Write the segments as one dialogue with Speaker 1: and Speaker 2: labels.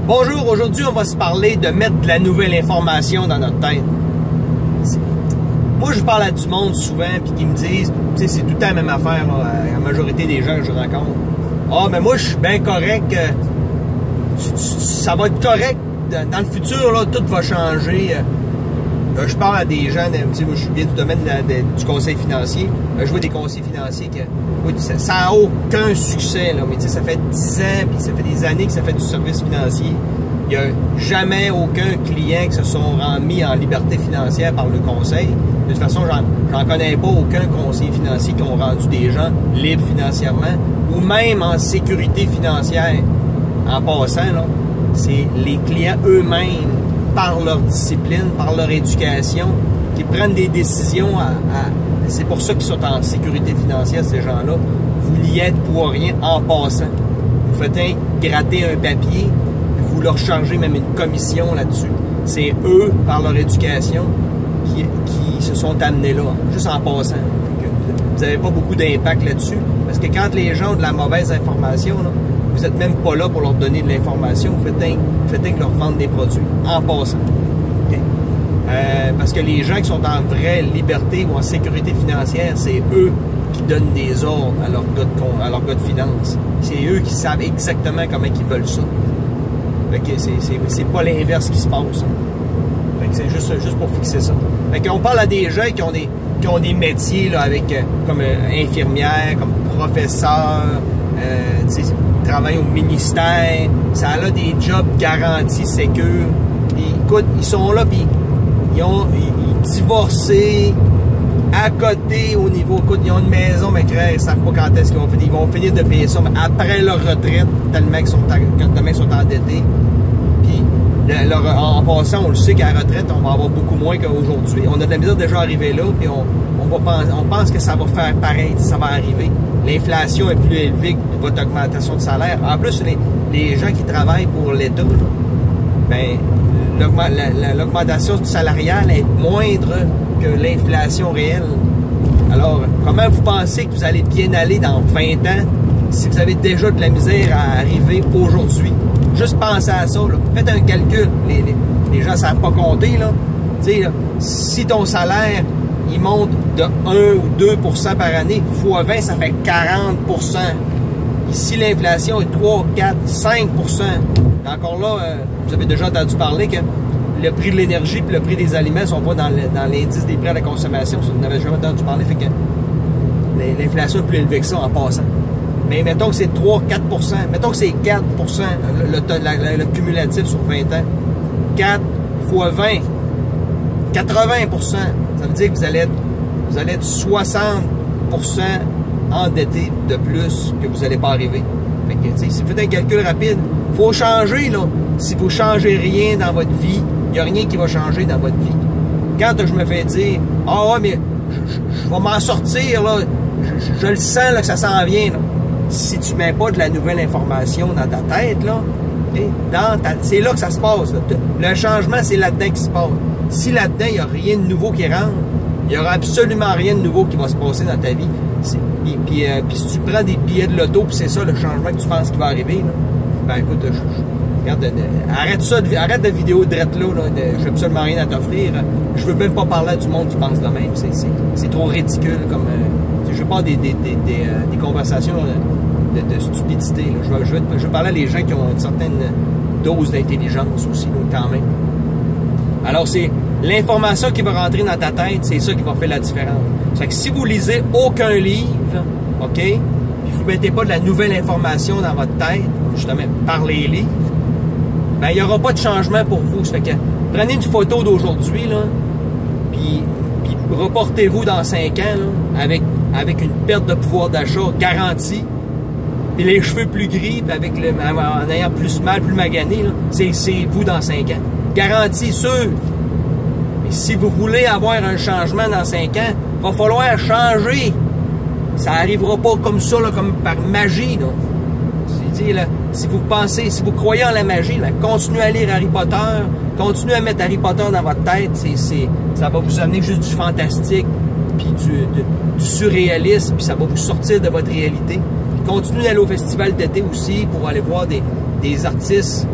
Speaker 1: Bonjour, aujourd'hui on va se parler de mettre de la nouvelle information dans notre tête. Moi je parle à du monde souvent puis qui me disent, tu sais, c'est tout le temps la même affaire, là, la majorité des gens que je rencontre. Ah mais moi je suis bien correct, ça va être correct, dans le futur là, tout va changer. Je parle à des gens, tu sais, moi je suis bien du domaine du conseil financier. Je vois des conseillers financiers que oui, ça n'a aucun succès, là, mais tu sais, ça fait 10 ans, puis ça fait des années que ça fait du service financier. Il n'y a jamais aucun client qui se sont mis en liberté financière par le conseil. De toute façon, j'en connais pas aucun conseiller financier qui ont rendu des gens libres financièrement, ou même en sécurité financière. En passant, là, c'est les clients eux-mêmes, par leur discipline, par leur éducation, qui prennent des décisions c'est pour ça qu'ils sont en sécurité financière, ces gens-là. Vous n'y êtes pour rien en passant. Vous faites gratter un papier, vous leur chargez même une commission là-dessus. C'est eux, par leur éducation, qui se sont amenés là, juste en passant. Vous n'avez pas beaucoup d'impact là-dessus, parce que quand les gens ont de la mauvaise information, là, vous n'êtes même pas là pour leur donner de l'information, vous faites leur vendre des produits, en passant. Okay. Parce que les gens qui sont en vraie liberté ou en sécurité financière, c'est eux qui donnent des ordres à leur gars de finance. C'est eux qui savent exactement comment ils veulent ça. C'est pas l'inverse qui se passe. C'est juste pour fixer ça. On parle à des gens qui ont des métiers là, comme infirmière, comme professeur, travaillent au ministère, ça a là des jobs garantis, sécures. Écoute, ils sont là, puis ils divorcés, à côté au niveau, écoute, ils ont une maison, mais ils ne savent pas quand est-ce qu'ils vont finir. Ils vont finir de payer ça, mais après leur retraite, tellement qu'ils sont endettés. Puis, en passant, on le sait qu'à la retraite, on va avoir beaucoup moins qu'aujourd'hui. On a de la misère déjà arrivé là, puis on pense que ça va faire pareil, ça va arriver. L'inflation est plus élevée que votre augmentation de salaire. En plus, les gens qui travaillent pour l'État, ben, l'augmentation salariale est moindre que l'inflation réelle. Alors, comment vous pensez que vous allez bien aller dans 20 ans si vous avez déjà de la misère à arriver aujourd'hui? Juste pensez à ça, là. Faites un calcul. Les gens ne savent pas compter, là. Tu sais, si ton salaire il monte de 1 ou 2% par année, fois 20, ça fait 40%. Ici, l'inflation est 3, 4, 5%. Encore là, vous avez déjà entendu parler que le prix de l'énergie et le prix des aliments ne sont pas dans l'indice des prix à la consommation. Vous n'avez jamais entendu parler, fait que l'inflation est plus élevée que ça en passant. Mais mettons que c'est 3, 4%. Mettons que c'est 4%, le cumulatif sur 20 ans. 4 fois 20, 80%. Ça veut dire que vous allez être 60% endetté de plus que vous n'allez pas arriver. Fait que, si vous faites un calcul rapide, il faut changer, là. Si vous ne changez rien dans votre vie, il n'y a rien qui va changer dans votre vie. Quand je me fais dire, « Ah ouais, mais je vais m'en sortir, là. Je le sens là, que ça s'en vient. » Si tu ne mets pas de la nouvelle information dans ta tête, là, c'est là que ça se passe. Là. Le changement, c'est là-dedans qui se passe. Si là-dedans, il n'y a rien de nouveau qui rentre, il n'y aura absolument rien de nouveau qui va se passer dans ta vie. Puis si tu prends des billets de loto, puis c'est ça le changement que tu penses qui va arriver, là, ben écoute, regarde, arrête ça, arrête de vidéo drette là, j'ai absolument rien à t'offrir. Je veux même pas parler à du monde qui pense de même. C'est trop ridicule comme. Je veux pas des conversations de stupidité. Là. Je veux parler à les gens qui ont une certaine dose d'intelligence aussi, là, quand même. Alors, c'est l'information qui va rentrer dans ta tête, c'est ça qui va faire la différence. Fait que si vous lisez aucun livre, OK, puis vous ne mettez pas de la nouvelle information dans votre tête, justement, par les livres, ben, il n'y aura pas de changement pour vous. Ça fait que prenez une photo d'aujourd'hui, là, puis reportez-vous dans 5 ans, là, avec une perte de pouvoir d'achat garantie, puis les cheveux plus gris, puis en ayant plus mal, plus magané, c'est vous dans 5 ans. Garantie sûr. Mais si vous voulez avoir un changement dans 5 ans, il va falloir changer. Ça n'arrivera pas comme ça, là, comme par magie. Là. Là, si vous croyez en la magie, là, continuez à lire Harry Potter, continuez à mettre Harry Potter dans votre tête, ça va vous amener juste du fantastique, puis du surréalisme, puis ça va vous sortir de votre réalité. Puis continuez d'aller au festival d'été aussi pour aller voir des artistes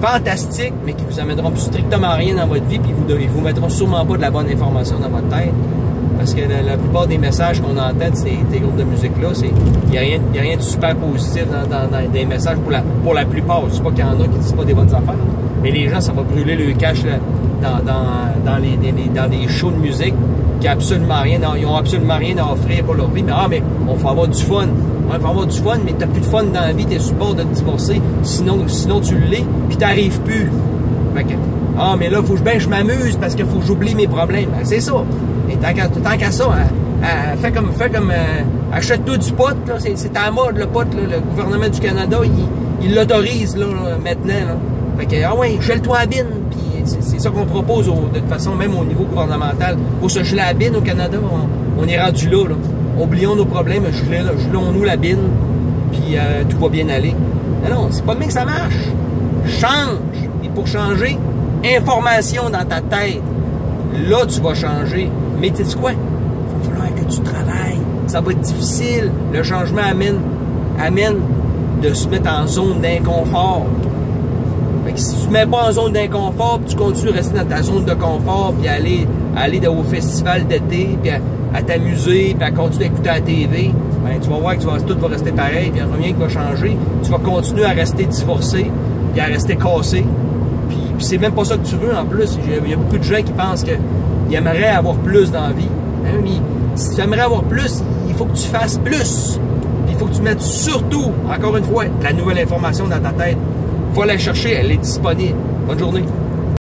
Speaker 1: fantastiques, mais qui vous amèneront strictement rien dans votre vie, puis ils vous mettront sûrement pas de la bonne information dans votre tête. Parce que la plupart des messages qu'on entend de ces groupes de musique-là, il n'y a rien de super positif dans des messages pour la plupart. Je ne sais pas qu'il y en a qui ne disent pas des bonnes affaires, mais les gens, ça va brûler le cash là, dans les shows de musique qui ils ont absolument rien à offrir pour leur vie. Mais on va avoir du fun. Il faut avoir du fun, mais tu n'as plus de fun dans la vie, tu es sur le bord de te divorcer, sinon tu l'es, puis tu n'arrives plus. Fait que, mais là, il faut que je m'amuse parce qu'il faut que j'oublie mes problèmes. Ben, c'est ça. Et tant qu'à ça, fais comme achète-toi du pot, là, c'est à la mode le pot, là, le gouvernement du Canada, il l'autorise là, maintenant. Là. Fait que, gèle-toi à bine, puis c'est ça qu'on propose de toute façon, même au niveau gouvernemental. Pour se geler à bine au Canada, on est rendu là. Oublions nos problèmes, gelons-nous la bine, puis tout va bien aller. Non, c'est pas bien que ça marche. Change. Et pour changer, information dans ta tête. Là, tu vas changer. Mais tu sais quoi? Il va falloir que tu travailles. Ça va être difficile. Le changement amène de se mettre en zone d'inconfort. Fait que si tu ne te mets pas en zone d'inconfort, tu continues à rester dans ta zone de confort, puis aller au festival d'été, puis à t'amuser, puis à continuer à écouter la TV, ben, tu vas voir que tout va rester pareil, puis il n'y a rien qui va changer. Tu vas continuer à rester divorcé, puis à rester cassé. Puis c'est même pas ça que tu veux en plus. Il y a beaucoup de gens qui pensent qu'ils aimeraient avoir plus dans la vie. Hein, mais si tu aimerais avoir plus, il faut que tu fasses plus. Puis il faut que tu mettes surtout, encore une fois, de la nouvelle information dans ta tête. Il faut aller la chercher, elle est disponible. Bonne journée.